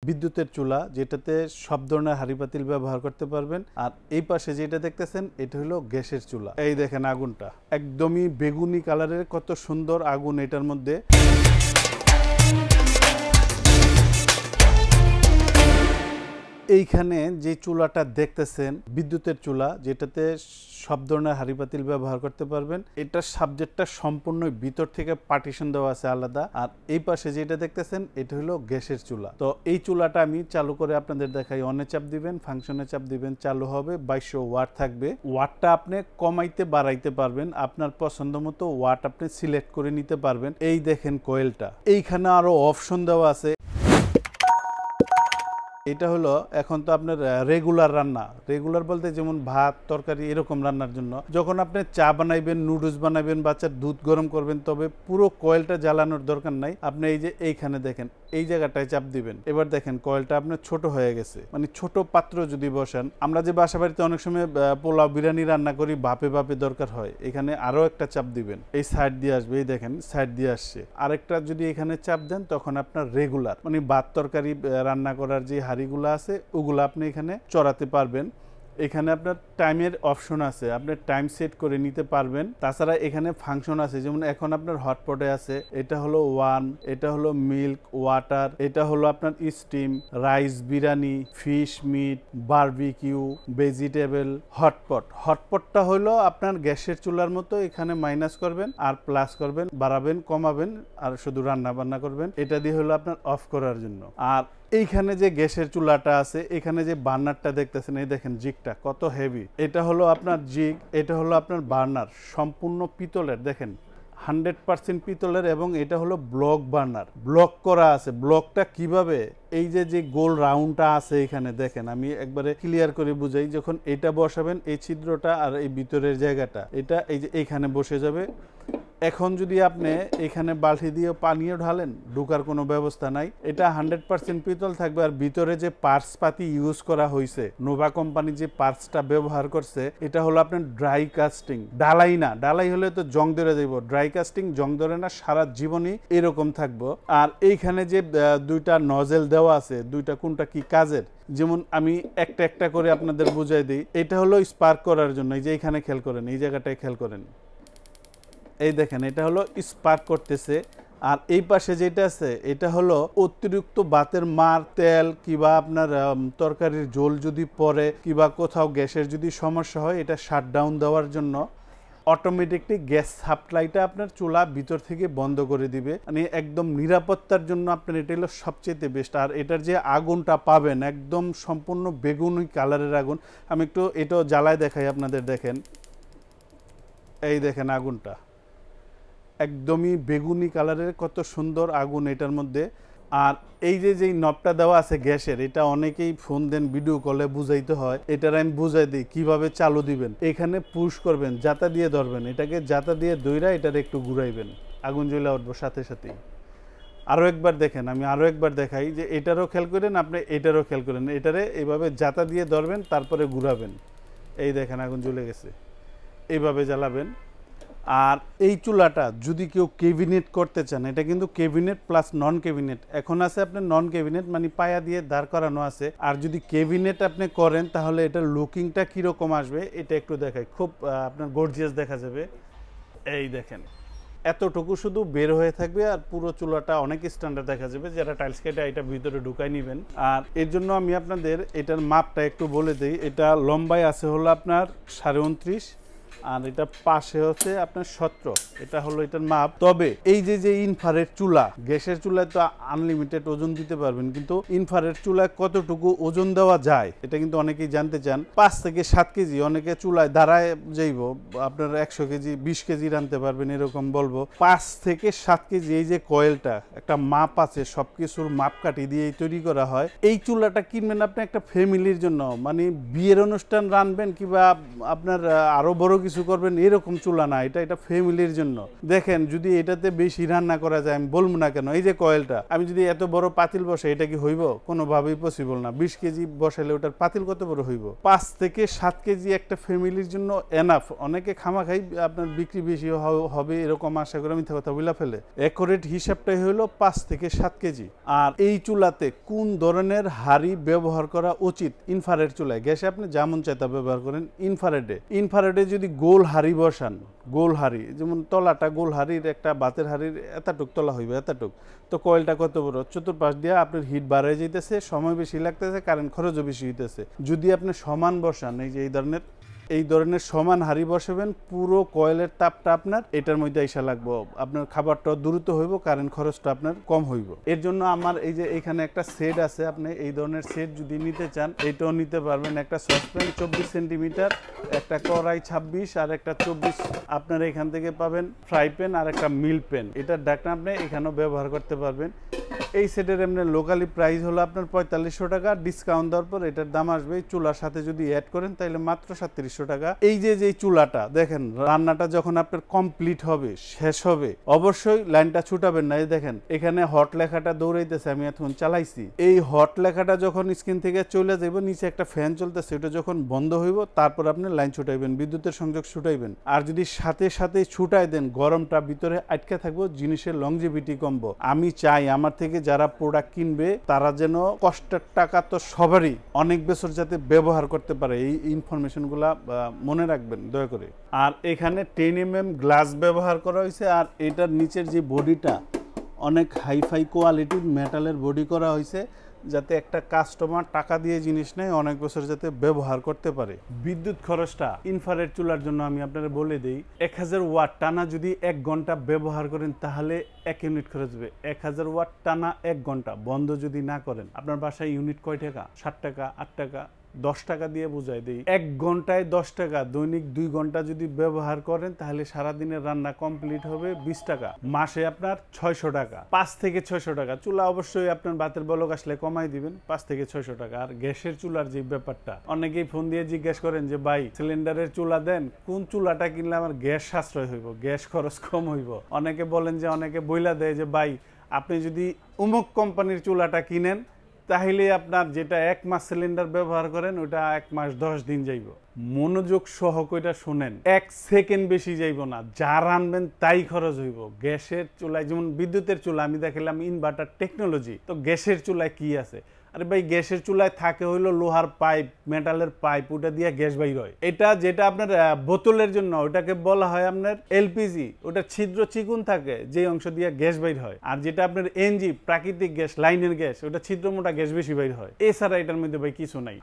বিদ্যুতের চুলা, যেটাতে সব ধরনের হাঁড়ি পাতিল ব্যবহার করতে পারবেন। আর এই পাশে যেটা দেখতেছেন এটা হলো গ্যাসের চুলা। এই দেখেন আগুনটা একদমই বেগুনি কালারের, কত সুন্দর আগুন এটার মধ্যে। এইখানে যে চুলাটা দেখতেছেন বিদ্যুতের চুলা, যেটাতে সব ধরনের হাঁড়ি পাতিল ব্যবহার করতে পারবেন। এটার সাবজেক্টটা সম্পূর্ণ ভিতর থেকে পার্টিশন দেওয়া আছে আলাদা। আর এই পাশে যেটা দেখতেছেন এটা হলো গ্যাসের চুলা। তো এই চুলাটা আমি চালু করে আপনাদের দেখাই। অনে চাপ দিবেন, ফাংশনে চাপ দিবেন, চালু হবে। 2200 ওয়াট থাকবে। ওয়াটটা আপনি কমাইতে বাড়াইতে পারবেন, আপনার পছন্দ মতো ওয়াট আপনি সিলেক্ট করে নিতে পারবেন। এই দেখেন কয়েলটা, এইখানে আরো অপশন দেওয়া আছে। এটা হলো এখন তো আপনার রেগুলার রান্না, রেগুলার বলতে যেমন ভাত তরকারি এরকম রান্নার জন্য। যখন আপনি চা বানাইবেন, নুডলস বানাইবেন, বাচ্চার দুধ গরম করবেন, তবে পুরো কয়েলটা জ্বালানোর দরকার নাই। আপনি এই যে এইখানে দেখেন এই জায়গাটায় চাপ দিবেন। এবার দেখেন কয়েলটা আপনার ছোট হয়ে গেছে, মানে ছোট পাত্র যদি বসান। আমরা যে বাসা বাড়িতে অনেক সময় পোলাও বিরিয়ানি রান্না করি, বাপে বাপে দরকার হয়, এখানে আরো একটা চাপ দিবেন, এই সাইড দিয়ে আসবে। এই দেখেন সাইড দিয়ে আসছে। আরেকটা যদি এখানে চাপ দেন তখন আপনার রেগুলার, মানে ভাত তরকারি রান্না করার যে হাঁড়িগুলো আছে ওগুলো আপনি এখানে চড়াতে পারবেন। এখানে আপনার টাইমের অপশন আছে, আপনি টাইম সেট করে নিতে পারবেন। তাছাড়া এখানে ফাংশন আছে, যেমন এখন আপনার হটপটে আছে, এটা হলো ওয়ান, এটা হলো মিল্ক ওয়াটার, এটা হলো আপনার steam, rice biryani, fish meat, barbecue, vegetable. Hotpot, হটপটটা হলো আপনার গ্যাসের চুলার মতো, এখানে মাইনাস করবেন আর প্লাস করবেন, বাড়াবেন কমাবেন, আর শুধু রান্না বান্না করবেন। এটা দিয়ে হলো আপনার অফ করার জন্য। আর এইখানে যে গ্যাসের চুলাটা আছে, এখানে যে বার্নারটা দেখতেছেন, এই দেখেন জিগটা কত হেভি। এটা হলো আপনার জিগ, এটা হলো আপনার বার্নার, সম্পূর্ণ পিতলের। দেখেন 100% পিতলের, এবং এটা হলো ব্লক বার্নার, ব্লক করা আছে। ব্লকটা কিভাবে, এই যে যে গোল রাউন্ডটা আছে এখানে দেখেন, আমি একবারে ক্লিয়ার করে বুঝাই। যখন এটা বসাবেন, এই ছিদ্রটা আর এই ভিতরের জায়গাটা, এটা এই যে এইখানে বসে যাবে। এখন যদি আপনি এখানে বালতি দিয়ে পানিও ঢালেন, ঢোকার কোনো ব্যবস্থা নাই। এটা 100% পিতল থাকবে। আর ভিতরে যে পার্টস পাতি ইউজ করা হয়েছে, নোভা কোম্পানি যে পার্টসটা ব্যবহার করছে, এটা হলো আপনার ড্রাই কাস্টিং, ডালাই না। ডালাই হলে তো জং ধরে যাইব, ড্রাই কাস্টিং জং ধরে না, সারা জীবনই এরকম থাকবো। আর এইখানে যে দুইটা নজেল দেওয়া আছে, দুইটা কোনটা কি কাজের, যেমন আমি একটা একটা করে আপনাদের বুঝাই দিই। এটা হলো স্পার্ক করার জন্য, এই যে এইখানে খেয়াল করেন, এই জায়গাটায় খেয়াল করেন, এই দেখেন এটা হলো স্পার্ক করতেছে। আর এই পাশে যেটা আছে এটা হলো অতিরিক্ত ভাতের মার, তেল কিংবা আপনার তরকারির ঝোল যদি পড়ে, কিংবা কোথাও গ্যাসের যদি সমস্যা হয়, এটা শাটডাউন দেওয়ার জন্য অটোমেটিকলি গ্যাস সাপ্লাইটা আপনার চুলা ভিতর থেকে বন্ধ করে দিবে। মানে একদম নিরাপত্তার জন্য আপনার এটা হলো সবচেয়ে বেস্ট। আর এটার যে আগুনটা পাবেন একদম সম্পূর্ণ বেগুনি কালারের আগুন। আমি একটু এটাও জ্বালায় দেখাই আপনাদের। দেখেন এই দেখেন আগুনটা একদমই বেগুনি কালারের, কত সুন্দর আগুন এটার মধ্যে। আর এই যে যেই নবটা দেওয়া আছে গ্যাসের, এটা অনেকেই ফোন দেন, ভিডিও কলে বুঝাইতে হয়, এটার আমি বুঝাই দিই কিভাবে চালু দিবেন। এখানে পুশ করবেন, জাতা দিয়ে ধরবেন, এটাকে জাতা দিয়ে দইরা এটার একটু ঘুরাইবেন, আগুন জ্বলে উঠবো সাথে সাথেই। আরও একবার দেখেন, আমি আরও একবার দেখাই, যে এটারও খেয়াল করেন, আপনি এটারও খেয়াল করেন। এটারে এইভাবে জাতা দিয়ে ধরবেন, তারপরে ঘুরাবেন, এই দেখেন আগুন জ্বলে গেছে। এইভাবে জ্বালাবেন। আর এই চুলাটা যদি কেউ ক্যাবিনেট করতে চান, এটা কিন্তু ক্যাবিনেট প্লাস নন ক্যাবিনেট। এখন আছে আপনার নন ক্যাবিনেট, মানে পায়া দিয়ে দাঁড় করানো আছে। আর যদি ক্যাবিনেট আপনি করেন, তাহলে এটার লুকিংটা কীরকম আসবে এটা একটু দেখাই, খুব আপনার গর্জিয়াস দেখা যাবে। এই দেখেন এতটুকু শুধু বের হয়ে থাকবে, আর পুরো চুলাটা অনেক স্ট্যান্ডার্ড দেখা যাবে। যারা টাইলস কেটে এটা ভিতরে ঢুকাই নেবেন। আর এর জন্য আমি আপনাদের এটার মাপটা একটু বলে দিই। এটা লম্বায় আছে হলো আপনার 29.5, আর এটা পাশে হচ্ছে আপনার 17। এটা হলো এটার মাপ। তবে এই যে যে ইনফ্রারেড চুলা, গ্যাসের চুলায় তো আনলিমিটেড ওজন দিতে পারবেন, কিন্তু ইনফ্রারেড চুলায় কতটুকু ওজন দেওয়া যায় এটা কিন্তু অনেকেই জানতে চান। 5 থেকে 7 কেজি, অনেকে চুলায় দাঁড়ায় যাইব, আপনার 100 কেজি 20 কেজি রানতে পারবেন এরকম বলবো। 5 থেকে 7 কেজি এই যে কয়েলটা, একটা মাপ আছে, সবকিছুর মাপকাঠি দিয়েই তৈরি করা হয়। এই চুলাটা কিনবেন আপনি একটা ফ্যামিলির জন্য, মানে বিয়ের অনুষ্ঠান রানবেন, কিংবা আপনার আরো বড় কিছু করবেন এরকম চুলা না, এটা ফ্যামিলির জন্য। দেখেন যদি এটাতে বেশি রান্না করা যায় আমি বলবো না কেন, এই যে কয়েলটা আমি যদি এত বড় পাতিল বসাই এটা কি হইব? কোনোভাবেই পসিবল না। 20 কেজি বসাইলে ওটার পাতিল কত বড় হইব? 5 থেকে 7 কেজি একটা ফ্যামিলির জন্য এনাফ। অনেকে খামাখাই আপনার বিক্রি বেশি হবে এরকম আশা করে মিথ্যা কথা বলে ফেলে। অ্যাকুরেট হিসাবটাই হলো 5 থেকে 7 কেজি। আর এই চুলাতে কোন ধরনের হাড়ি ব্যবহার করা উচিত? ইনফ্রারেড চুলায়, গ্যাসে আপনি যেমন চাই তা ব্যবহার করেন। ইনফ্রারেডে যদি গোল হাড়ি বসান, গোল হাড়ি যেমন তলাটা গোল হাড়ির একটা বাতের হাড়ির এতটুক তলা হইবে, এতটুক, তো কয়েলটা কত বড়? চতুর্পাশ দিয়ে আপনার হিট বাড়াই যাইতেছে, সময় বেশি লাগতেছে, কারেন্ট খরচও বেশি হইতেছে। যদি আপনি সমান বসান, এই যে এই ধরনের সমান হাড়ি বসাবেন, পুরো কয়েলের তাপটা আপনার এটার মধ্যে আইসা লাগবে, আপনার খাবারটা দ্রুত হইব, কারেন্ট খরচটা আপনার কম হইব। এর জন্য আমার এই যে এখানে একটা সেট আছে, আপনি এই ধরনের সেট যদি নিতে চান এটাও নিতে পারবেন। একটা সসপ্যান 24 সেন্টিমিটার, একটা কড়াই 26 আর একটা 24 আপনার এখান থেকে পাবেন। ফ্রাই প্যান আর একটা মিল প্যান, এটার ঢাকনা আপনি এখানেও ব্যবহার করতে পারবেন। এই সেটের এমনি লোকালি প্রাইস হলো আপনার 4500 টাকা, ডিসকাউন্ট দেওয়ার পর এটার দাম আসবে চুলার সাথে যদি অ্যাড করেন তাহলে মাত্র 3700 টাকা। এই যে চুলাটা দেখেন, রান্নাটা যখন আপনার কমপ্লিট হবে, শেষ হবে, অবশ্যই লাইনটা ছুটাবেন না। এই দেখেন এখানে হট লেখাটা দৌড়াইতেছে, আমি এখন চালাইছি। এই হট লেখাটা যখন স্ক্রিন থেকে চলে যাব, নিচে একটা ফ্যান চলতেছে, ওটা যখন বন্ধ হইব তারপর আপনি লাইন ছুটাইবেন, বিদ্যুতের সংযোগ ছুটাইবেন। আর যদি সাথে সাথে ছুটাই দেন, গরমটা ভিতরে আটকে থাকবো, জিনিসের লংজিভিটি কমবো। আমি চাই আমার থেকে যারা প্রোডাক্ট কিনবে তারা যেন কষ্টের টাকা তো সবারই অনেক বছর যাতে ব্যবহার করতে পারে, এই ইনফরমেশনগুলা মনে রাখবেন দয়া করে। আর এখানে 10mm গ্লাস ব্যবহার করা হয়েছে, আর এটার নিচের যে বডিটা অনেক হাইফাই কোয়ালিটির মেটালের বডি করা হয়েছে, যাতে একটা কাস্টমার টাকা দিয়ে জিনিস নেয় অনেক বছর যাতে ব্যবহার করতে পারে। বিদ্যুৎ খরচটা ইনফ্রারেড চুলার জন্য আমি আপনাদের বলে দিই, 1000 ওয়াট টানা যদি 1 ঘন্টা ব্যবহার করেন তাহলে 1 ইউনিট খরচ হবে। 1000 ওয়াট টানা 1 ঘন্টা বন্ধ যদি না করেন, আপনার বাসায় ইউনিট কয় টাকা? 7 টাকা, 8 টাকা, 10 টাকা দিয়ে বুঝাই দিই। 1 ঘন্টায় 10 টাকা, দৈনিক 2 ঘন্টা যদি ব্যবহার করেন তাহলে সারাদিনের রান্না কমপ্লিট হবে 20 টাকা। মাসে আপনার 600 টাকা, 5 থেকে 600 টাকা। চুলা অবশ্যই আপনার বাতের বলক আসলে কমাই দিবেন, 5 থেকে 600 টাকা। আর গ্যাসের চুলার যে ব্যাপারটা, অনেকেই ফোন দিয়ে জিজ্ঞেস করেন যে ভাই সিলিন্ডারের চুলা দেন, কোন চুলাটা কিনলে আমার গ্যাস সাশ্রয় হইব, গ্যাস খরচ কম হইব। অনেকে বলেন যে, অনেকে বইলা দেয় যে ভাই আপনি যদি অমুক কোম্পানির চুলাটা কিনেন তাহলে আপনার যেটা 1 মাস সিলিন্ডার ব্যবহার করেন ওটা 1 মাস 10 দিন যাইব। মনোযোগ সহ কইটা শুনেন, 1 সেকেন্ড বেশি যাইব না, যা রানবেন তাই খরচ হইব। গ্যাসের চুলায় যেমন বিদ্যুতের চুলা আমি দেখালাম ইনভার্টার টেকনোলজি, তো গ্যাসের চুলায় কি আছে? আরে ভাই গ্যাসের চুলায় থাকে হইলো লোহার পাইপ, মেটালের পাইপ, ওটা দিয়ে গ্যাস বাইর হয়। এটা যেটা আপনার বোতলের জন্য ওটাকে বলা হয় আপনার এলপিজি, ওটা ছিদ্র চিকুন থাকে যে অংশ দিয়ে গ্যাস বাইর হয়। আর যেটা আপনার এনজি প্রাকৃতিক গ্যাস, লাইনের গ্যাস, ওটা ছিদ্র মোটা গ্যাস বেশি বাইর হয়। এছাড়া এটার মধ্যে ভাই কিছু নাই।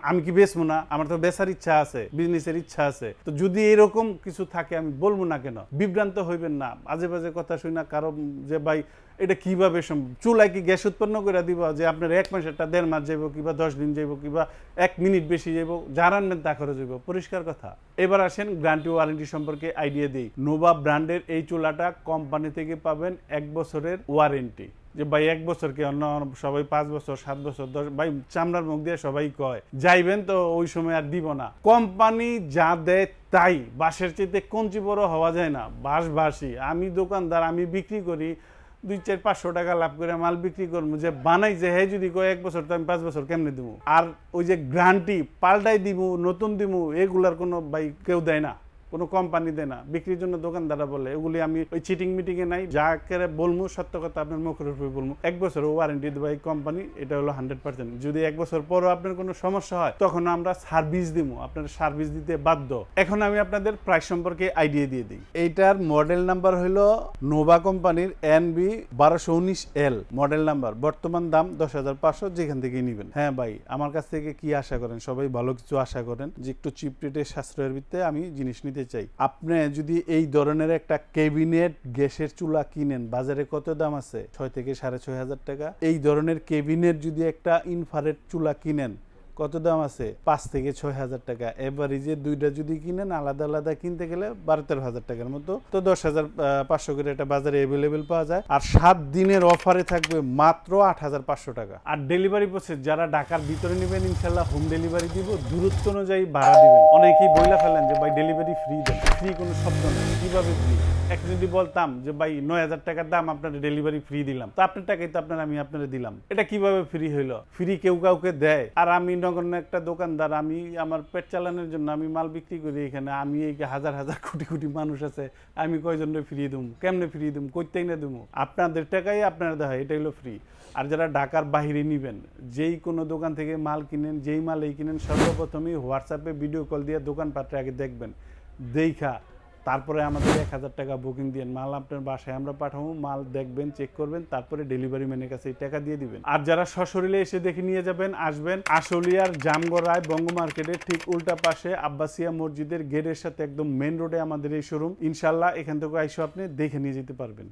আমি কি বেচবো না? আমার তো বেচার ইচ্ছা আছে, বিজনেসের ইচ্ছা আছে। তো যদি এরকম কিছু থাকে আমি বলবো না কেন? বিভ্রান্ত হইবেন না, আজে বাজে কথা শুই না কারণ যে ভাই এটা কিভাবে চুলায় কি গ্যাস উৎপন্ন করে দিব যে আপনার 1 মাস, একটা 1.5 মাস যাইব, কিংবা 10 দিন যাইব, কিংবা 1 মিনিট বেশি যাইব, যা রান্নেন তা খরচ যাইব, পরিষ্কার কথা। এবার আসেন গ্যারান্টি ওয়ারেন্টি সম্পর্কে আইডিয়া দিই। নোভা ব্র্যান্ডের এই চুলাটা কোম্পানি থেকে পাবেন 1 বছরের ওয়ারেন্টি। যে ভাই 1 বছর কি, অন্য সবাই 5 বছর, 7 বছর, 10, ভাই চামড়ার মুখ দিয়ে সবাই কয় যাইবেন তো ওই সময় আর দিব না। কোম্পানি যা দেয় তাই, বাঁশের চাইতে কঞ্চি বড় হওয়া যায় না, বাঁশ বাঁশই। আমি দোকানদার, আমি বিক্রি করি 200-500 টাকা লাভ করে মাল বিক্রি করবো, যে বানাই যে হে যদি কয় 1 বছর, তো আমি 5 বছর কেমনে দিব? আর ওই যে গ্যারান্টি পাল্টাই দিব, নতুন দিব, এগুলার কোনো ভাই কেউ দেয় না, কোনো কোম্পানি দেয় না। বিক্রির জন্য দোকানদাররা বলে, এগুলি আমি ওই চিটিং মিটিংয়ে নাই, যা করে বলবো সত্য কথা আপনার মুখের উপরে বলবো। 1 বছর ওয়ারেন্টি দেবে এই কোম্পানি, এটা হলো 100%। যদি 1 বছর পরও আপনার কোনো সমস্যা হয় তখন আমরা সার্ভিস দিব, আপনার সার্ভিস দিতে বাধ্য। এখন আমি আপনাদের প্রাইস সম্পর্কে আইডিয়া দিয়ে দিই। এইটার মডেল নাম্বার হলো নোভা কোম্পানির NB1219L মডেল নাম্বার, বর্তমান দাম 10,500, যেখান থেকে নেবেন। হ্যাঁ ভাই, আমার কাছ থেকে কি আশা করেন? সবাই ভালো কিছু আশা করেন, যে একটু চিপ রেটে সাশ্রয়ের ভিত্তিতে আমি জিনিস নিতে চাই। আপনি যদি এই ধরনের একটা ক্যাবিনেট গ্যাসের চুলা কিনেন, বাজারে কত দাম আছে? 6 থেকে 6,500 টাকা। এই ধরনের ক্যাবিনেট যদি একটা ইনফ্রারেড চুলা কিনেন, কত দাম আছে 5 থেকে 6 হাজার টাকা। এভারেজে দুইটা যদি কিনেন আলাদা আলাদা কিনতে গেলে 12-13 হাজার টাকার মতো, তো 10,500 করে এটা বাজারে অ্যাভেলেবেল পাওয়া যায়। আর 7 দিনের অফারে থাকবে মাত্র 8,500 টাকা। আর ডেলিভারি প্রসেস যারা ঢাকার ভিতরে নেবেন ইনশাল্লাহ হোম ডেলিভারি দিব, দূরত্ব অনুযায়ী ভাড়া দিবেন। অনেকেই বইলা ফেলেন যে ভাই ডেলিভারি ফ্রি দেন, ফ্রি কোনো শব্দ না। কিভাবে ফ্রি? এক যদি বলতাম যে ভাই 9,000 টাকার দাম আপনার ডেলিভারি ফ্রি দিলাম, তো আপনার টাকাই তো আমি আপনার দিলাম, এটা কিভাবে ফ্রি হইলো? ফ্রি কেউ কাউকে দেয়? আর আমি নগণ্য একটা দোকানদার, আমি আমার পেট চালানোর জন্য আমি মাল বিক্রি করি এখানে, আমি এই হাজার হাজার কোটি কোটি মানুষ আছে, আমি কয়জন্য ফ্রি দেবো? কেমনে ফ্রি দেবো? কইতেই না দেবো? আপনাদের টাকাই আপনারা দেওয়া হয়, এটা হলো ফ্রি। আর যারা ঢাকার বাইরে নিবেন, যেই কোনো দোকান থেকে মাল কিনেন, যেই মালেই কিনেন, সর্বপ্রথমেই হোয়াটসঅ্যাপে ভিডিও কল দিয়ে দোকানপাটটা আগে দেখবেন, দেখা তারপরে আমাদের 1,000 টাকা বুকিং দিয়ে মাল আপনার বাসায় আমরা পাঠাবো, মাল দেখবেন, চেক করবেন, তারপরে ডেলিভারি ম্যানের কাছে এই টাকা দিয়ে দিবেন। আর যারা সশরীরে এসে দেখে নিয়ে যাবেন, আসবেন আশুলিয়ার জামগড়ায় বঙ্গ মার্কেটের ঠিক উল্টা পাশে আব্বাসিয়া মসজিদের গেটের সাথে একদম মেন রোডে আমাদের এই শোরুম। ইনশাল্লাহ এখান থেকে আইসো আপনি দেখে নিয়ে যেতে পারবেন।